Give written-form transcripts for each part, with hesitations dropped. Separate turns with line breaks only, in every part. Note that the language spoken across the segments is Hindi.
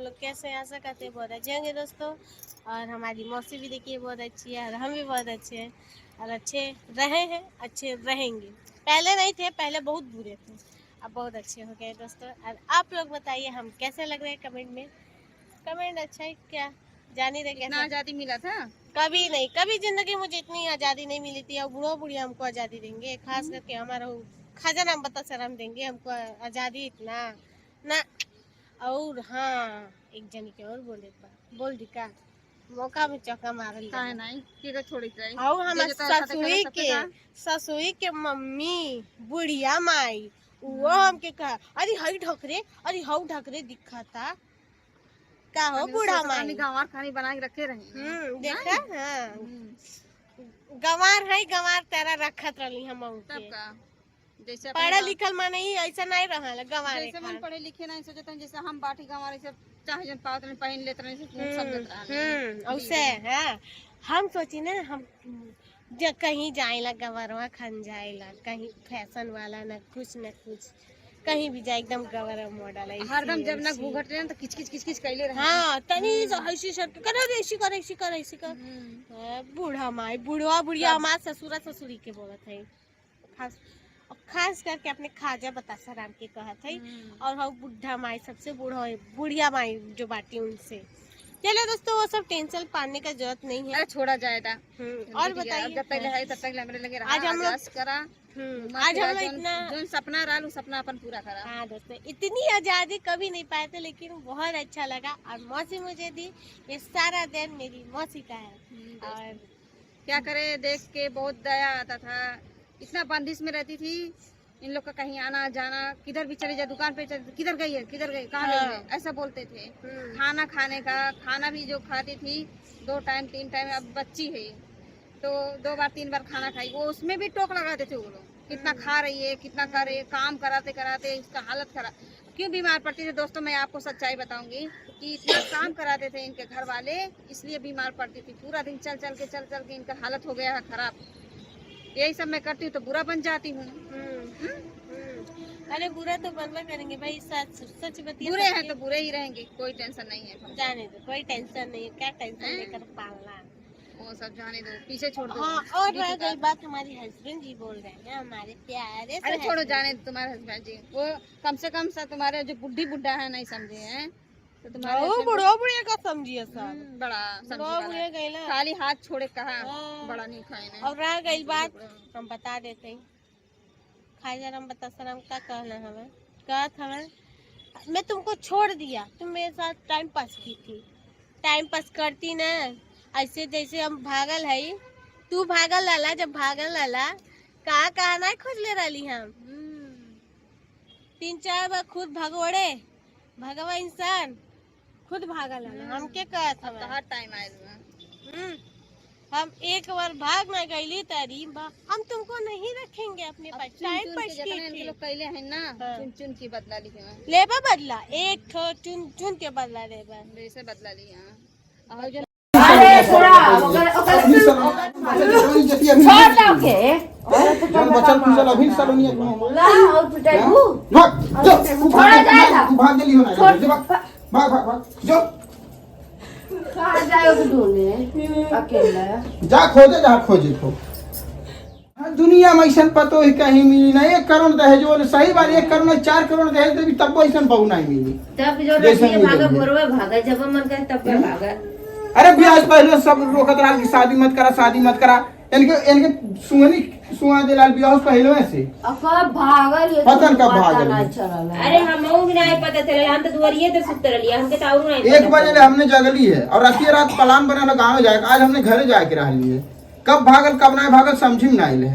लोग कैसे हैं, आशा करते हैं बहुत अच्छे होंगे दोस्तों। और हमारी मौसी भी देखिए बहुत अच्छी है और हम भी बहुत अच्छे हैं और अच्छे रहे हैं, अच्छे रहेंगे। पहले नहीं थे, पहले बहुत बुरे थे, अब बहुत अच्छे हो गए दोस्तों। और आप लोग बताइए हम कैसे लग रहे हैं कमेंट में। कमेंट अच्छा है क्या, जानी रहे कैसा
आजादी मिला था।
कभी नहीं, कभी जिंदगी मुझे इतनी आज़ादी नहीं मिली थी। और बूढ़ो बुढ़िया हमको आज़ादी देंगे, खास करके हमारा खाजा नाम बता सर हम देंगे हमको आज़ादी इतना ना। और हाँ, एक जनी के और बोल दी का मौका में चौका मारल
काहे नहीं के छोड़ी जाए।
और हमार ससुई के मम्मी बुढ़िया माई वो हमके कहा अरे हई ढकरे, अरे हऊ ढकरे दिखता का हो बूढ़ा माई
गंवार खानी बना के रखे रहे।
देखा हाँ गंवार है, गंवार तेरा रखत रही हम
तब का जैसे
पढ़ा लिखल माने ही ऐसा नहीं रहा गंवार
जैसे मन पढ़े लिखे नहीं सोचते जैसे हम बाटी गंवार सब चाहे जन पावत में पहन लेते रहे सब देत रहे
उसे हाँ हम सोची ना हम जब कहीं जाएला गंवरवा खन जाएला कहीं फैशन वाला ना कुछ कहीं भी जाए एकदम गवर मॉडल है
हरदम जब ना घूंघट रहे तो किच किच कैले रहे।
हाँ तनी ऐसी शर्ट करे ऐसी कर बूढ़ा माई बुढ़वा बुढ़िया माँ ससुरी के बोलत है। खास करके अपने खाजा बतासा राम के कहत है। और हाँ बुढ़ा माई सबसे बुढ़िया माई जो बाटी उनसे। चलो दोस्तों वो सब टेंशन पाने का जरूरत नहीं है,
छोड़ा जाएगा।
और बताइए
जब पहले है तब पहले मेरे लगे
आज हम लोग
करा
आज हम लोग इतना
जो सपना रहा वो सपना अपन पूरा करा।
हाँ दोस्तों इतनी आज़ादी कभी नहीं पाए थे, लेकिन बहुत अच्छा लगा। और मौसी मुझे दी, ये सारा दिन मेरी मौसी का है। और
क्या करे देख के बहुत दया आता था। इतना बंदिश में रहती थी, इन लोग का कहीं आना जाना, किधर भी चले जाए दुकान पे किधर गई है कहाँ गई है ऐसा बोलते थे। खाना खाने का खाना भी जो खाती थी 2 टाइम 3 टाइम, अब बच्ची है तो 2 बार 3 बार खाना खाई, वो उसमें भी टोक लगाते थे वो लोग कितना खा रही है कितना कर रही है। काम कराते कराते इसका हालत खराब क्यों बीमार पड़ती थी दोस्तों। मैं आपको सच्चाई बताऊंगी कि इतना काम कराते थे इनके घर वाले, इसलिए बीमार पड़ती थी। पूरा दिन चल चल के इनका हालत हो गया है खराब। यही सब मैं करती हूँ तो बुरा बन जाती हूँ।
अरे बुरा तो बनवा करेंगे भाई, सच बताइए।
बुरे हैं तो बुरे ही रहेंगे, कोई टेंशन नहीं है।
जाने दो, कोई टेंशन नहीं है, क्या टेंशन लेकर पालना,
वो सब जाने दो, पीछे छोड़ दो।
हाँ, और रह गई बात तुम्हारे हस्बैंड जी बोल रहे हैं हमारे प्यारे।
अरे छोड़ो जाने दो, तुम्हारे हस्बैंड जी वो कम से कम तुम्हारे जो बुढ़ा है नहीं समझे हैं तो तुम्हारे
बुढ़ो बुढ़िया का समझिए सब
बड़ा समझे खाली हाथ छोड़े कहा बड़ा नहीं खाए।
और रह गई बात हम बता देते हैं खाजा राम बता सराम का कहना हमें कहत हमें मैं तुमको छोड़ दिया, तुम मेरे साथ टाइम पास की थी, टाइम पास करती ना ऐसे जैसे हम भागल है तू भागल लाला। जब भागल लाला कहा ना खोज ले रही हम 3-4 बार खुद भगवा इंसान खुद भागल लाला हमके कहत हर
टाइम आए।
हम एक बार भाग ना गईली तारी हम तुमको नहीं रखेंगे अपने पास। टाइम पास
लोग कैले हैं ना चुन की बदला ली
लेबा बदला एक चुन के बदला लेबा
वैसे बदला लिया।
अरे थोड़ा बचल पिछल अभी सलोनिया को ला और पिटाइबू भाग जो भाग गेली हो ना भाग जो कहाँ जाओगे ढूंढने अकेला जा खोजे खो दुनिया में ऐसा पतो है कहीं मिली नहीं। 1 करोड़ दहेज बोले सही बात, 1 करोड़ 4 करोड़ दहेज देवी तब ऐसा बहु नहीं मिली।
तब जो भागा जब मन करे तब भागा।
अरे ब्याज पहले सब रोकत रहा कि शादी मत करा इनके सुहा दिलाल ब्याह पहले से
भागल
पतन का भागल।
अरे हम भी नहीं पता चले, हम तो दुआरिये पे सुत रही हमके तो और नहीं
1 बजे हमने जगली है और रात प्लान बना गाँव जाए। आज हमने घरे जाके रह लिए, कब भागल कब नहीं भागल समझी में नहीं ले।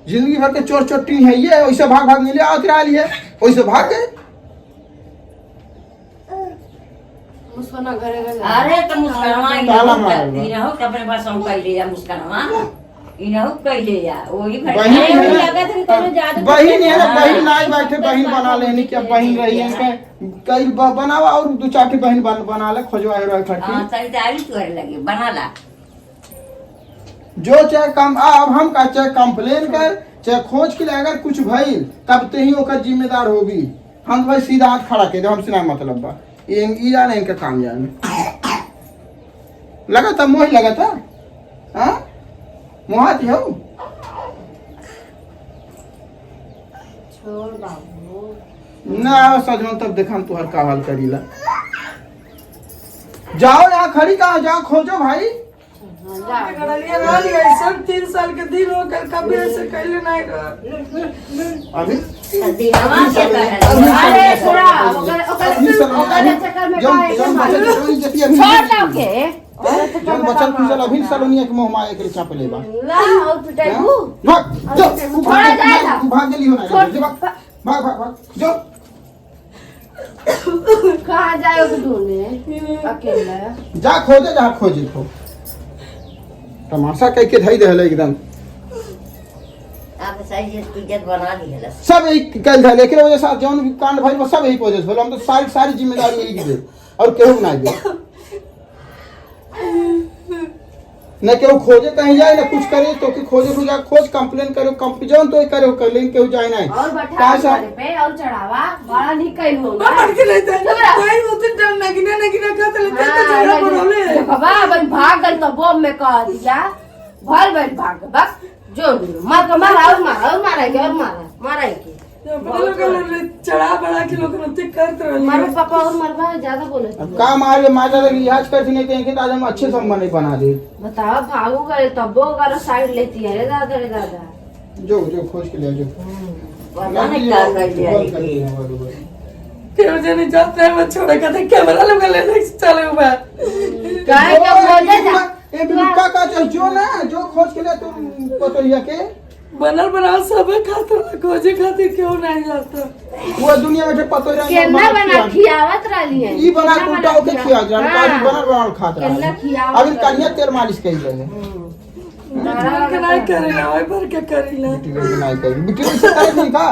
जिंदगी भर के चोर चोटी है ये, वैसे भाग मिले आकर लिए वैसे भाग गए।
अरे तो मुस्कानवा इनहो कपड़े पास हम कह लिया मुस्कानवा इनहो कह लिया वही
बहन है ना, बहन नहीं बैठे बहन बना लेनी क्या बहन रही है कई बनावा और 2-4 बहन बना ले खोजवा
करे लगे बना ला
जो चाहे कम अब हम का चाहे कंप्लेन कर चाहे खोज के लिए अगर कुछ भइल तब ते ही ओकर जिम्मेदार होगी। हम भाई सीधा हाथ खड़ा के दे हमसे ना मतलब बा ये जाने इनका काम जाने लगा था मोह लगा था हाँ मोहाती हो
छोड़ बाबू
ना सजन तब देखा तुहर का हाल करीला जाओ यहाँ खड़ी कहाँ जाओ खोजो भाई
सब 3 साल के दिन हो गए कभी ऐसे कहले नहीं रहा
अभी
दिनवा के कहल
अरे थोड़ा चक्कर में
जन बचल खुजल अभी सलोनिया के मोह माया के चाप लेबा
ला और पिटाइबू
भाग जो तू भाग जल्दी होना जो भाग भाग भाग जो
कहाँ जाओगे ढूंढने अकेला
जा खोजे जहाँ खोजे खो तमाशा कह के धई देहले एकदम
आप सही इज्जत बना दी है
सब यही कल था लेकिन वजह से जौन भी कांड भाई वो सब यही वजह से बोला हम तो सारी जिम्मेदारी यही की दे और केहू ना दे न केहू खोजे कहीं जाए ना कुछ करे तो कि खोज कंप्लेन करो जौन तो करे कर लेकिन केहू जाए ना
और बैठा पे और चढ़ावा बड़ा नहीं कहीं होगा
बढ़ के नहीं था कोई उतने टाइम नगीना कहते लेते तो जरा बोले
बाबा अपन भाग गल तो बम में कह दिया भर बैठ भाग बस जो मारा के
चढ़ा बढ़ा के लोग नृत्य करते रहे
मारो पापा और मरवा ज्यादा बोले
का मारे माता लगी लिहाज करती नहीं कहेंगे तो आज हम अच्छे संबंध नहीं बना दे
बताओ भागो गए तब वो साइड लेती है रे दादा
जो खोज के ले जो
पता नहीं क्या कर दिया
क्यों जाने जाते हैं वो छोड़ के कैमरा लगा ले चले हुआ
काहे का बोले जा
ए बिल्का का जो ना जो खोज के ले तुम पतोहिया के
बनल बना सब खातिर खोजे खातिर क्यों नहीं जाता
वो दुनिया में पतोहिया
केना बना खियावत रहली है
ई बना उल्टा होके खिया जा काजी बनल खात
केना
रहा
खियावत
अभी कन्या तेल मालिश कई रहे
बिटिया के नहीं करे ना वही पर के करेला
बिटी से करे नहीं का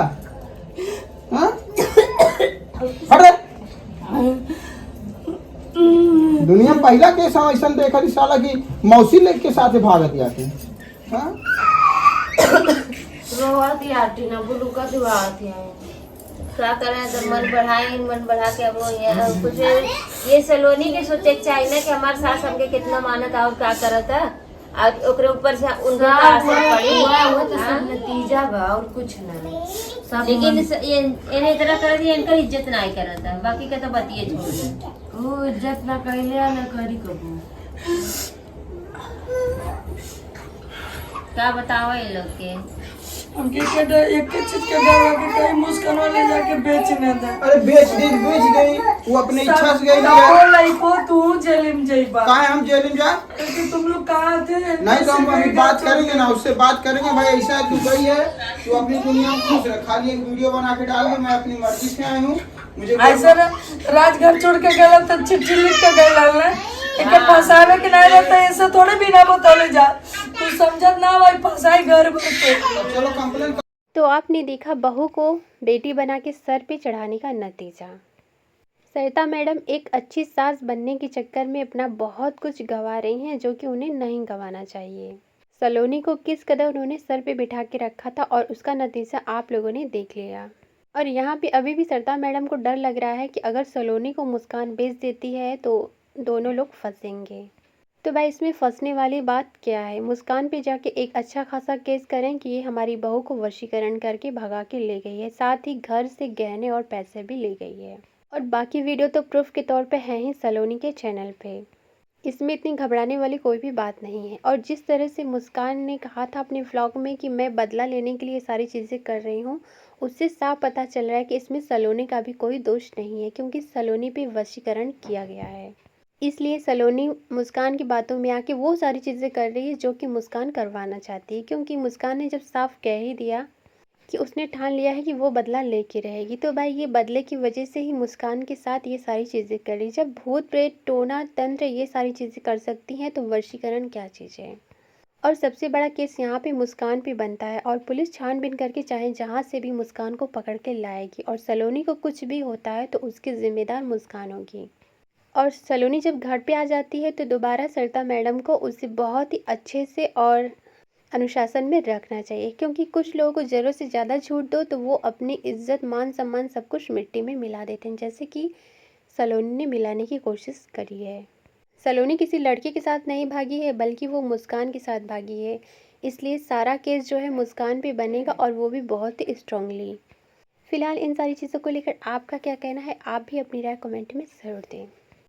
हां हट दुनिया में पहला केस ऐसा देखा साला की मौसी लेके के साथ भागत आते हां
रोहत याटी ना बुलू का दुआत है
क्या करें तो मन बढ़ा के अब ये कुछ ये सलोनी के सोचे के चाहिए ना कि हमारे सास हमके कितना मानत और क्या करत है और ओकरे ऊपर से उनका असर पड़ी
वो तो सब नतीजा बा और कुछ नहीं सब
लेकिन ये इन्हें तरह कर दिया इनका इज्जत नहीं करता है बाकी का तो बतिए छोड़
वो इज्जत ना कहले ना करी कबू
क्या बताओ ये लोग के
हम के एक चीज के डर के कहीं मुस्कान वाले जाके बेचने दे
अरे बेच गई वो अपने इच्छा से गई
और लाइफो तू जेल में जाइबा
कहाँ हम जेल में जा
क्योंकि तुम लोग कहाँ थे
नहीं तो हम अभी बात करेंगे ना उससे बात करेंगे भाई ऐसा तू गई है तू अपनी दुनिया में खुश रह खाली एक वीडियो बना के डाल दे मैं अपनी मर्जी से आई हूँ मुझे
ऐसा राजघर छोड़ के गया तो चिट्ठी लिख के गया ना एक फंसावे के नहीं रहता ऐसा थोड़े बिना बतौले जा तू समझत ना भाई फंसाई घर में
चलो कंप्लेन
तो आपने देखा बहू को बेटी बना के सर पे चढ़ाने का नतीजा। सरिता मैडम एक अच्छी सास बनने के चक्कर में अपना बहुत कुछ गंवा रही हैं जो कि उन्हें नहीं गंवाना चाहिए। सलोनी को किस कदर उन्होंने सर पे बिठा के रखा था और उसका नतीजा आप लोगों ने देख लिया। और यहाँ पे अभी भी सरिता मैडम को डर लग रहा है कि अगर सलोनी को मुस्कान बेच देती है तो दोनों लोग फंसेंगे। तो भाई इसमें फंसने वाली बात क्या है? मुस्कान पे जाके एक अच्छा खासा केस करें कि ये हमारी बहू को वशीकरण करके भगा के ले गई है, साथ ही घर से गहने और पैसे भी ले गई है। और बाकी वीडियो तो प्रूफ के तौर पे है ही सलोनी के चैनल पे। इसमें इतनी घबराने वाली कोई भी बात नहीं है। और जिस तरह से मुस्कान ने कहा था अपने व्लॉग में कि मैं बदला लेने के लिए सारी चीज़ें कर रही हूँ, उससे साफ पता चल रहा है कि इसमें सलोनी का भी कोई दोष नहीं है, क्योंकि सलोनी पे वशीकरण किया गया है। इसलिए सलोनी मुस्कान की बातों में आके वो सारी चीज़ें कर रही है जो कि मुस्कान करवाना चाहती है, क्योंकि मुस्कान ने जब साफ कह ही दिया कि उसने ठान लिया है कि वो बदला लेके रहेगी, तो भाई ये बदले की वजह से ही मुस्कान के साथ ये सारी चीज़ें कर रही। जब भूत प्रेत टोना तंत्र ये सारी चीज़ें कर सकती हैं तो वशीकरण क्या चीज़ है। और सबसे बड़ा केस यहाँ पे मुस्कान पे बनता है और पुलिस छानबीन करके चाहे जहाँ से भी मुस्कान को पकड़ के लाएगी। और सलोनी को कुछ भी होता है तो उसकी ज़िम्मेदार मुस्कान होगी। और सलोनी जब घर पे आ जाती है तो दोबारा सरिता मैडम को उसे बहुत ही अच्छे से और अनुशासन में रखना चाहिए, क्योंकि कुछ लोगों को ज़रूरत से ज़्यादा छूट दो तो वो अपनी इज्जत मान सम्मान सब कुछ मिट्टी में मिला देते हैं। जैसे कि सलोनी ने मिलाने की कोशिश करी है। सलोनी किसी लड़के के साथ नहीं भागी है, बल्कि वो मुस्कान के साथ भागी है, इसलिए सारा केस जो है मुस्कान पे बनेगा, और वो भी बहुत ही स्ट्रांगली। फिलहाल इन सारी चीज़ों को लेकर आपका क्या कहना है, आप भी अपनी राय कमेंट में ज़रूर दें।